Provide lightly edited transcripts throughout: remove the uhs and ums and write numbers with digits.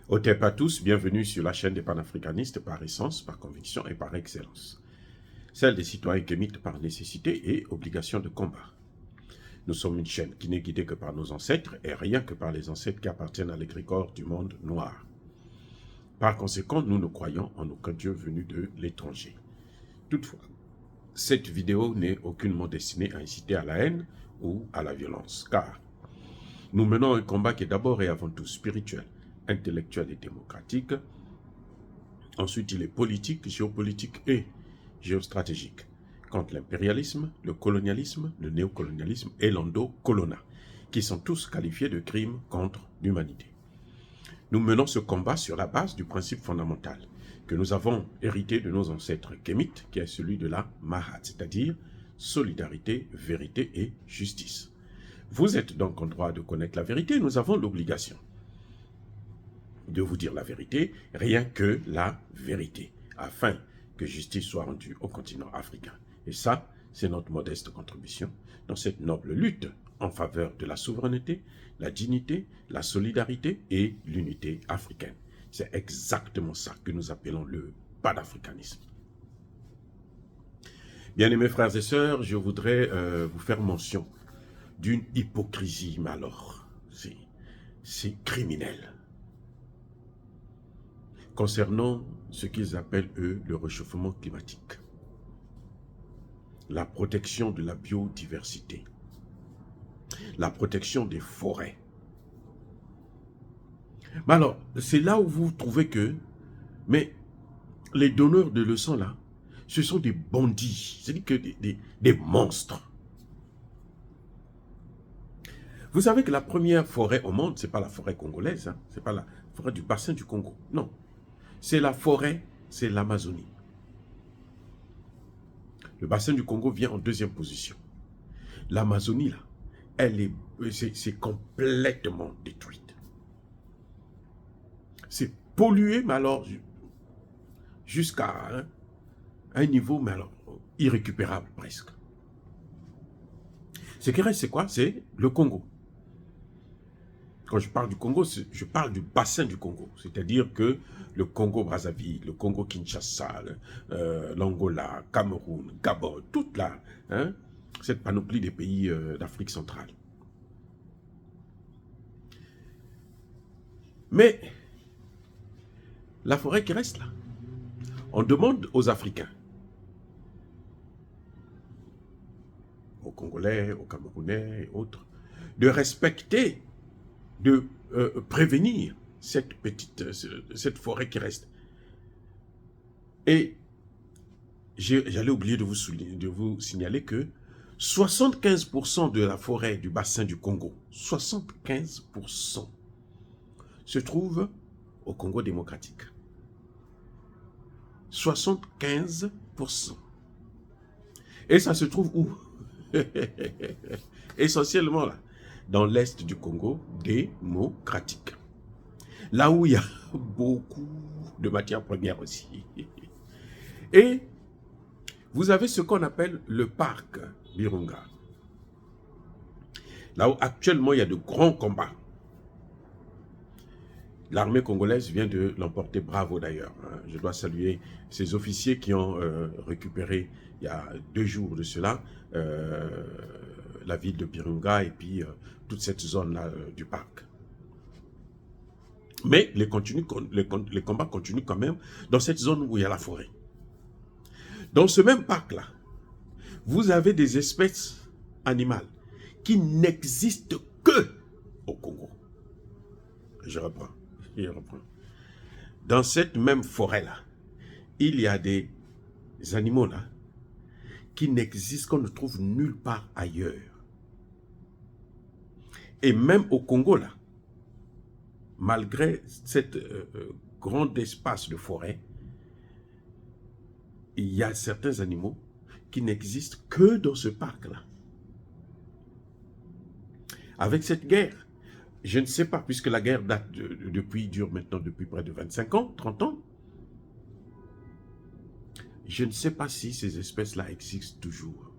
Au TEP à tous, bienvenue sur la chaîne des panafricanistes par essence, par conviction et par excellence. Celle des citoyens kémites par nécessité et obligation de combat. Nous sommes une chaîne qui n'est guidée que par nos ancêtres et rien que par les ancêtres qui appartiennent à l'égrégore du monde noir. Par conséquent, nous ne croyons en aucun Dieu venu de l'étranger. Toutefois, cette vidéo n'est aucunement destinée à inciter à la haine ou à la violence, car nous menons un combat qui est d'abord et avant tout spirituel, intellectuel et démocratique. Ensuite, il est politique, géopolitique et géostratégique, contre l'impérialisme, le colonialisme, le néocolonialisme et l'endocolonat, qui sont tous qualifiés de crimes contre l'humanité. Nous menons ce combat sur la base du principe fondamental que nous avons hérité de nos ancêtres kémites, qui est celui de la Mahat, c'est-à-dire solidarité, vérité et justice. Vous êtes donc en droit de connaître la vérité, nous avons l'obligation de vous dire la vérité, rien que la vérité, afin que justice soit rendue au continent africain. Et ça, c'est notre modeste contribution dans cette noble lutte en faveur de la souveraineté, la dignité, la solidarité et l'unité africaine. C'est exactement ça que nous appelons le panafricanisme. Bien-aimés frères et sœurs, je voudrais vous faire mention d'une hypocrisie, mais alors, c'est criminel. Concernant ce qu'ils appellent, eux, le réchauffement climatique, la protection de la biodiversité, la protection des forêts. Mais alors, c'est là où vous trouvez que, mais les donneurs de leçons là, ce sont des bandits, c'est-à-dire que des monstres. Vous savez que la première forêt au monde, ce n'est pas la forêt congolaise, hein, ce n'est pas la forêt du bassin du Congo, non. C'est la forêt, c'est l'Amazonie. Le bassin du Congo vient en deuxième position. L'Amazonie, là, c'est complètement détruite. C'est pollué, mais alors, jusqu'à un niveau, mais alors, irrécupérable presque. Ce qui reste, c'est quoi? C'est le Congo. Quand je parle du Congo, je parle du bassin du Congo. C'est-à-dire que le Congo-Brazzaville, le Congo-Kinshasa, l'Angola, Cameroun, Gabon, toute cette panoplie des pays d'Afrique centrale. Mais la forêt qui reste là, on demande aux Africains, aux Congolais, aux Camerounais et autres, de respecter, de prévenir cette forêt qui reste. Et j'allais oublier de vous signaler que 75% de la forêt du bassin du Congo, 75% se trouve au Congo démocratique. 75%. Et ça se trouve où? Essentiellement là, dans l'est du Congo démocratique. Là où il y a beaucoup de matières premières aussi. Et vous avez ce qu'on appelle le parc Virunga. Là où actuellement il y a de grands combats. L'armée congolaise vient de l'emporter, bravo d'ailleurs. Je dois saluer ces officiers qui ont récupéré, il y a 2 jours de cela, la ville de Virunga et puis toute cette zone-là du parc. Mais les combats continuent quand même dans cette zone où il y a la forêt. Dans ce même parc-là, vous avez des espèces animales qui n'existent que au Congo. Je reprends. Dans cette même forêt-là, il y a des animaux là qui n'existent, qu'on ne trouve nulle part ailleurs. Et même au Congo là, malgré cette grand espace de forêt, il y a certains animaux qui n'existent que dans ce parc-là. Avec cette guerre, je ne sais pas, puisque la guerre dure maintenant depuis près de 25 ans, 30 ans, je ne sais pas si ces espèces-là existent toujours.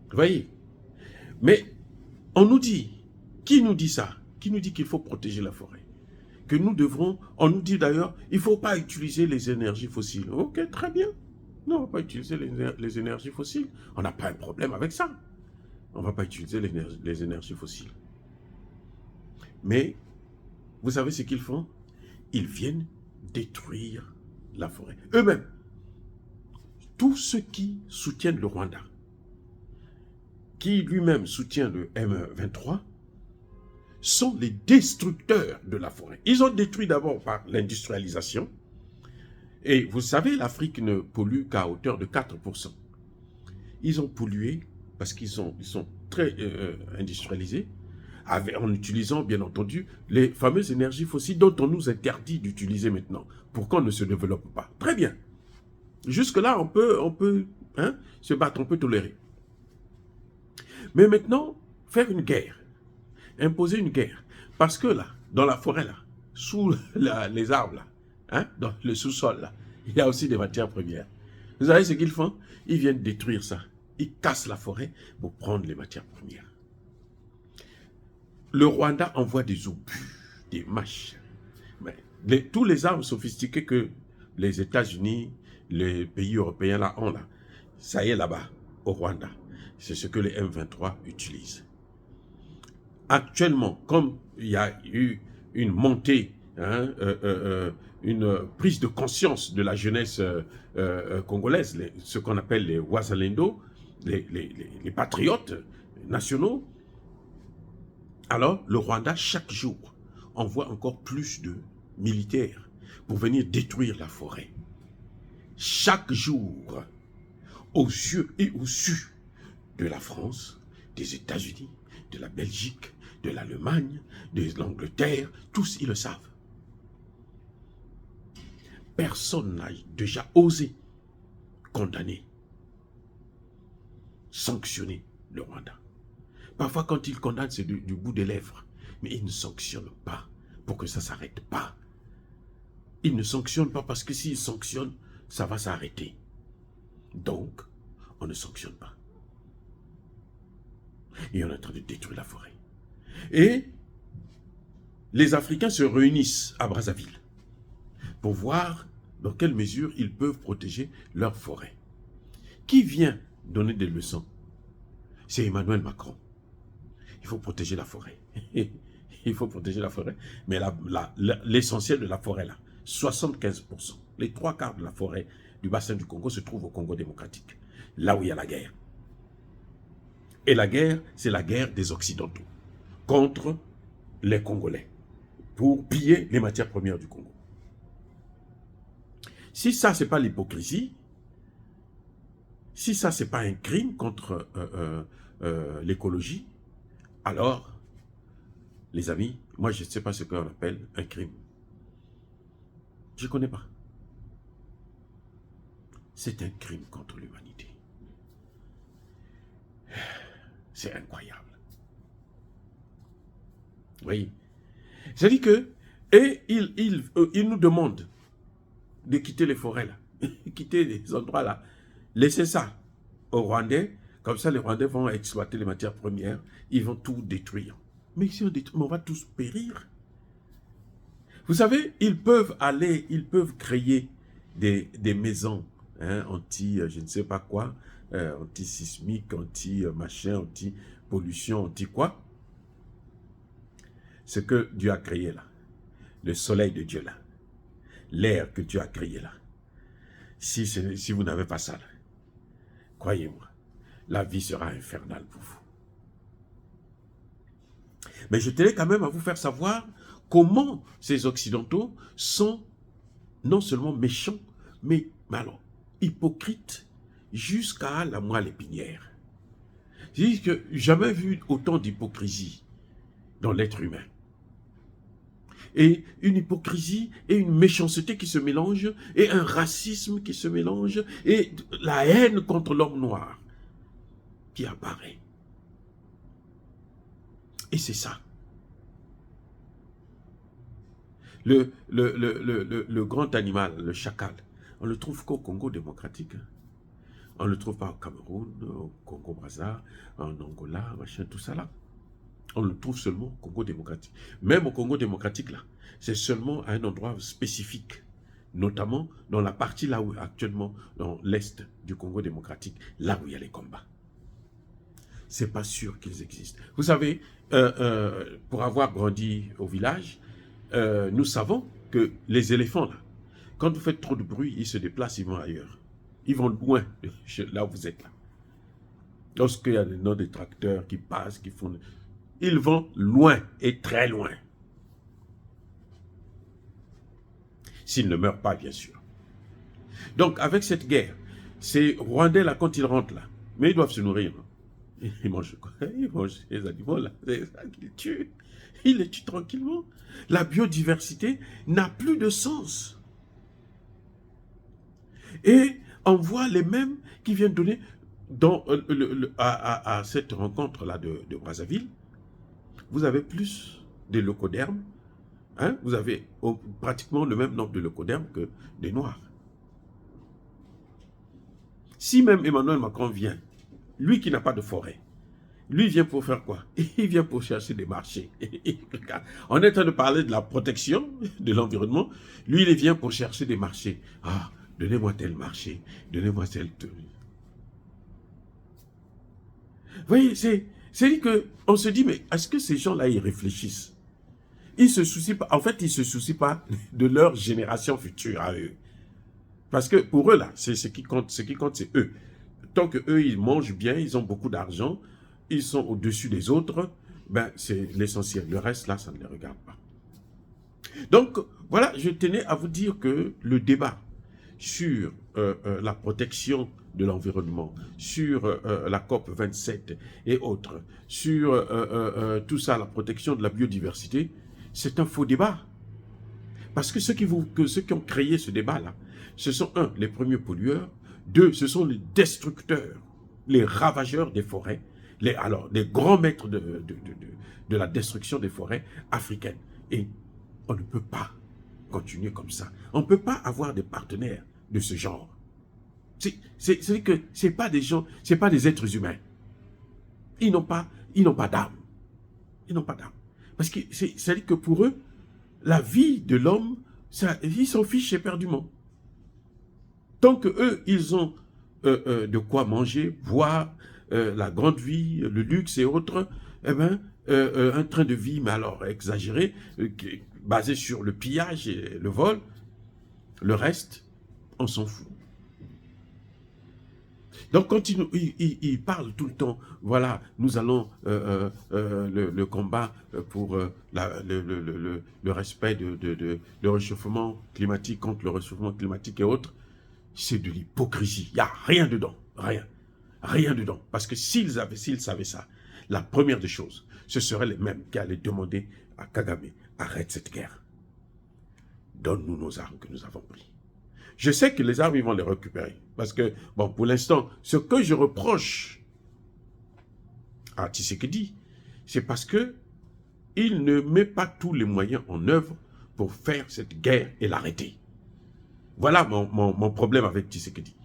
Vous voyez? Mais on nous dit Qui nous dit ça? Qui nous dit qu'il faut protéger la forêt? Que nous devrons, on nous dit d'ailleurs, il ne faut pas utiliser les énergies fossiles. Ok, très bien. Non, on ne va pas utiliser les énergies fossiles. On n'a pas un problème avec ça. On ne va pas utiliser les énergies fossiles. Mais, vous savez ce qu'ils font? Ils viennent détruire la forêt. Eux-mêmes, tous ceux qui soutiennent le Rwanda, qui lui-même soutient le M23, sont les destructeurs de la forêt. Ils ont détruit d'abord par l'industrialisation. Et vous savez, l'Afrique ne pollue qu'à hauteur de 4%. Ils ont pollué parce qu'ils sont très industrialisés, en utilisant, bien entendu, les fameuses énergies fossiles dont on nous interdit d'utiliser maintenant, pour qu'on ne se développe pas. Très bien. Jusque-là, on peut se battre, on peut tolérer. Mais maintenant, faire une guerre, imposer une guerre, parce que là, dans la forêt, là, sous les arbres, là, dans le sous-sol, là, il y a aussi des matières premières. Vous savez ce qu'ils font? Ils viennent détruire ça. Ils cassent la forêt pour prendre les matières premières. Le Rwanda envoie des obus, des machins. Mais tous les armes sophistiquées que les États-Unis, les pays européens là ont là, ça y est là-bas, au Rwanda. C'est ce que les M23 utilisent. Actuellement, comme il y a eu une montée, une prise de conscience de la jeunesse congolaise, ce qu'on appelle les Wazalendo, les patriotes nationaux, alors le Rwanda, chaque jour, envoie encore plus de militaires pour venir détruire la forêt. Chaque jour, aux yeux et au su de la France, des États-Unis, de la Belgique, de l'Allemagne, de l'Angleterre, tous ils le savent. Personne n'a déjà osé condamner, sanctionner le Rwanda. Parfois, quand ils condamnent, c'est du bout des lèvres. Mais ils ne sanctionnent pas pour que ça ne s'arrête pas. Ils ne sanctionnent pas parce que s'ils sanctionnent, ça va s'arrêter. Donc, on ne sanctionne pas. Et on est en train de détruire la forêt. Et les Africains se réunissent à Brazzaville pour voir dans quelle mesure ils peuvent protéger leur forêt. Qui vient donner des leçons? C'est Emmanuel Macron. Il faut protéger la forêt. Il faut protéger la forêt. Mais l'essentiel de la forêt, là, 75%, les 3/4 de la forêt du bassin du Congo se trouvent au Congo démocratique, là où il y a la guerre. Et la guerre, c'est la guerre des Occidentaux contre les Congolais pour piller les matières premières du Congo. Si ça, ce n'est pas l'hypocrisie, si ça, ce n'est pas un crime contre l'écologie, alors, les amis, moi, je ne sais pas ce qu'on appelle un crime. Je ne connais pas. C'est un crime contre l'humanité. C'est incroyable. Vous voyez? C'est-à-dire que, et il nous demande de quitter les forêts là, quitter les endroits là, laisser ça aux Rwandais, comme ça les Rwandais vont exploiter les matières premières, ils vont tout détruire. Mais si on détruit, on va tous périr. Vous savez, ils peuvent créer des maisons anti, je ne sais pas quoi, anti-sismique, anti-machin, anti-pollution, anti-quoi. Ce que Dieu a créé là, le soleil de Dieu là, l'air que Dieu a créé là, si vous n'avez pas ça là, croyez-moi, la vie sera infernale pour vous. Mais je tenais quand même à vous faire savoir comment ces Occidentaux sont non seulement méchants, mais alors, hypocrites jusqu'à la moelle épinière. C'est-à-dire que jamais vu autant d'hypocrisie dans l'être humain. Et une hypocrisie et une méchanceté qui se mélangent, et un racisme qui se mélange, et la haine contre l'homme noir qui apparaît. Et c'est ça. Le grand animal, le chacal, on ne le trouve qu'au Congo démocratique. On ne le trouve pas au Cameroun, au Congo-Brazza, en Angola, machin, tout ça là. On le trouve seulement au Congo démocratique. Même au Congo démocratique, là, c'est seulement à un endroit spécifique, notamment dans la partie là où actuellement, dans l'est du Congo démocratique, là où il y a les combats. C'est pas sûr qu'ils existent. Vous savez, pour avoir grandi au village, nous savons que les éléphants, là, quand vous faites trop de bruit, ils se déplacent, ils vont ailleurs. Ils vont loin de là où vous êtes là. Lorsqu'il y a des noms de tracteurs qui passent, qui font... Ils vont loin et très loin. S'ils ne meurent pas, bien sûr. Donc, avec cette guerre, ces Rwandais, là, quand ils rentrent là, mais ils doivent se nourrir. Ils mangent quoi? Ils mangent les animaux, là. C'est ça qu'ils tuent. Ils les tuent tranquillement. La biodiversité n'a plus de sens. Et on voit les mêmes qui viennent donner dans, à cette rencontre-là de Brazzaville. Vous avez plus de leucodermes. Hein? Vous avez pratiquement le même nombre de leucodermes que des Noirs. Si même Emmanuel Macron vient, lui qui n'a pas de forêt, lui vient pour faire quoi? Il vient pour chercher des marchés. On est en train de parler de la protection de l'environnement. Lui, il vient pour chercher des marchés. Ah, donnez-moi tel marché, donnez-moi tel... Vous voyez, c'est qu'on se dit, mais est-ce que ces gens-là, ils réfléchissent? Ils se soucient pas, en fait, ils ne se soucient pas de leur génération future à eux. Parce que pour eux, là, c'est ce qui compte, c'est eux. Tant qu'eux, ils mangent bien, ils ont beaucoup d'argent, ils sont au-dessus des autres, ben, c'est l'essentiel. Le reste, là, ça ne les regarde pas. Donc, voilà, je tenais à vous dire que le débat sur la protection de l'environnement, sur la COP 27 et autres, sur tout ça, la protection de la biodiversité, c'est un faux débat. Parce que ceux qui ont créé ce débat-là, ce sont, un, les premiers pollueurs, deux, ce sont les destructeurs, les ravageurs des forêts, les grands maîtres de la destruction des forêts africaines. Et on ne peut pas continuer comme ça. On ne peut pas avoir des partenaires de ce genre. C'est que ce n'est pas des gens, ce n'est pas des êtres humains. Ils n'ont pas d'âme. Ils n'ont pas d'âme. Parce que c'est-à-dire que pour eux, la vie de l'homme, ils s'en fichent éperdument. Tant qu'eux, ils ont de quoi manger, boire, la grande vie, le luxe et autres, eh ben, un train de vie, mais alors exagéré, basé sur le pillage et le vol, le reste, on s'en fout. Donc quand il parle tout le temps, voilà, nous allons le combat pour le respect le réchauffement climatique, contre le réchauffement climatique et autres, c'est de l'hypocrisie. Il n'y a rien dedans, rien. Rien dedans. Parce que s'ils savaient ça, la première des choses, ce seraient les mêmes qui allaient demander à Kagame, arrête cette guerre. Donne-nous nos armes que nous avons prises. Je sais que les armes, ils vont les récupérer. Parce que, bon, pour l'instant, ce que je reproche à Tshisekedi, c'est parce que il ne met pas tous les moyens en œuvre pour faire cette guerre et l'arrêter. Voilà mon problème avec Tshisekedi.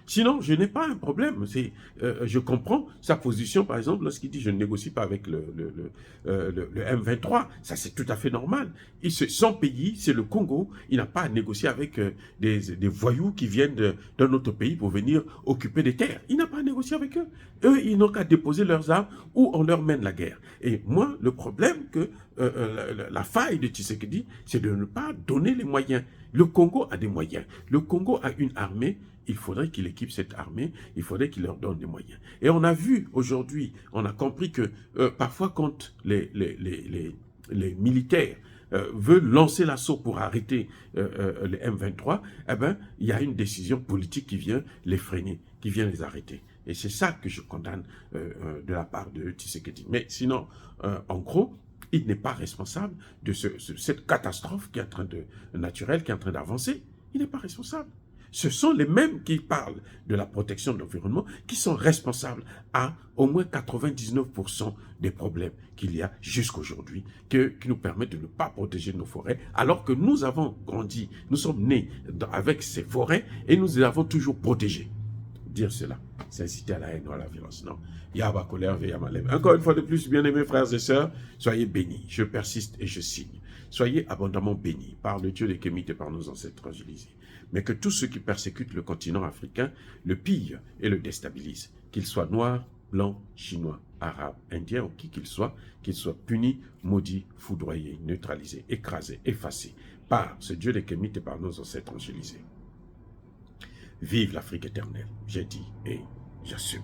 Sinon, je n'ai pas un problème. Je comprends sa position, par exemple, lorsqu'il dit « je ne négocie pas avec le M23 ». Ça, c'est tout à fait normal. Son pays, c'est le Congo. Il n'a pas à négocier avec des voyous qui viennent d'un autre pays pour venir occuper des terres. Il n'a pas à négocier avec eux. Eux, ils n'ont qu'à déposer leurs armes ou on leur mène la guerre. Et moi, le problème que la faille de Tshisekedi, c'est de ne pas donner les moyens. Le Congo a des moyens. Le Congo a une armée. Il faudrait qu'il équipe cette armée, il faudrait qu'il leur donne des moyens. Et on a vu aujourd'hui, on a compris que parfois quand les militaires veulent lancer l'assaut pour arrêter les M23, eh ben, il y a une décision politique qui vient les freiner, qui vient les arrêter. Et c'est ça que je condamne de la part de Tshisekedi. Mais sinon, en gros, il n'est pas responsable de cette catastrophe qui est en train naturelle, qui est en train d'avancer. Il n'est pas responsable. Ce sont les mêmes qui parlent de la protection de l'environnement qui sont responsables à au moins 99% des problèmes qu'il y a jusqu'aujourd'hui, qui nous permettent de ne pas protéger nos forêts, alors que nous avons grandi, nous sommes nés avec ces forêts et nous les avons toujours protégées. dire cela, c'est inciter à la haine ou à la violence. Non. Yahba colère, veille à ma lèvre. Encore une fois de plus, bien-aimés frères et sœurs, soyez bénis. Je persiste et je signe. Soyez abondamment bénis par le Dieu des Kémites et par nos ancêtres fragilisés. Mais que tous ceux qui persécutent le continent africain le pillent et le déstabilisent, qu'ils soient noirs, blancs, chinois, arabes, indiens ou qui qu'ils soient punis, maudits, foudroyés, neutralisés, écrasés, effacés par ce Dieu des Kémites et par nos ancêtres fragilisés. Vive l'Afrique éternelle, j'ai dit et j'assume.